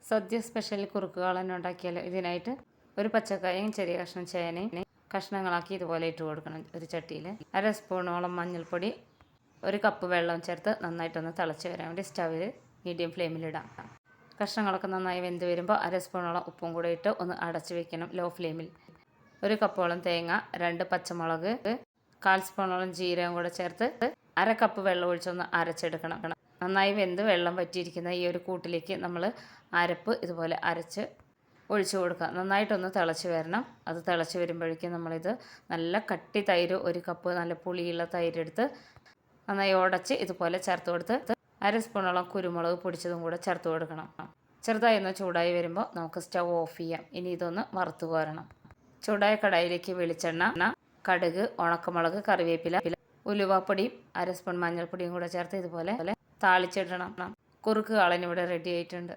സദ്യ special കുറുക്ക് കാളൻ ഉണ്ടാക്കിയാലോ. ഇതിനായിട്ട് ഒരു പച്ചക്കായും ചെറിയ കഷ്ണം ചേനയും കഷ്ണങ്ങളാക്കി ഇതുപോലെ ഇട്ട് കൊടുക്കണം. ഒരു ചട്ടിയിൽ 1/2 സ്പൂണോളം മഞ്ഞൾപ്പൊടി, 1 കപ്പ് വെള്ളം ചേർത്ത് നന്നായിട്ടൊന്ന് തിളച്ച് വരാൻ വേണ്ടി സ്റ്റവിൽ മീഡിയം ഫ്ലെയിമിലിടാം. കഷ്ണങ്ങളൊക്കെ നന്നായി വെന്ത് വരുമ്പോൾ 1/2 സ്പൂണോളം ഉപ്പും കൂടെ ഇട്ട് ഒന്ന് അടച്ച് വെക്കണം ലോ ഫ്ലെയിമിൽ. 1 കപ്പോളം തേങ്ങ, 2 പച്ചമുളക്, 1/4 സ്പൂണോളം ജീരകം കൂടെ ചേർത്ത് 1/2 കപ്പ് വെള്ളം ഒഴിച്ചൊന്ന് അരച്ചെടുക്കണം. നന്നായി വെന്ത് വെള്ളം വറ്റിയിരിക്കുന്ന ഈ ഒരു കൂട്ടിലേക്ക് നമ്മൾ അരപ്പ് ഇതുപോലെ അരച്ച് ഒഴിച്ചു കൊടുക്കുക. നന്നായിട്ടൊന്ന് തിളച്ച് വരണം. അത് തിളച്ച് വരുമ്പോഴേക്കും നമ്മളിത് നല്ല കട്ടി തൈര്, 1 കപ്പ് നല്ല പുളിയുള്ള തൈര് എടുത്ത് നന്നായി ഉടച്ച് ഇതുപോലെ ചേർത്ത് കൊടുത്ത് 1/2 സ്പൂണോളം കുരുമുളക് പൊടിച്ചതും കൂടെ ചേർത്ത് കൊടുക്കണം. ചെറുതായി ഒന്ന് ചൂടായി വരുമ്പോൾ നമുക്ക് സ്റ്റവ് ഓഫ് ചെയ്യാം. ഇനി ഇതൊന്ന് വറുത്ത് കോരണം. ചൂടായ കടായിലേക്ക് വെളിച്ചെണ്ണ, കടുക്, ഉണക്കമുളക്, കറിവേപ്പില, ഉലുവാപ്പൊടിയും 1/2 സ്പൂൺ മഞ്ഞൾപ്പൊടിയും കൂടെ ചേർത്ത് ഇതുപോലെ താളിച്ചിടണം. കുറുക്ക് കാളൻ ഇവിടെ റെഡി ആയിട്ടുണ്ട്.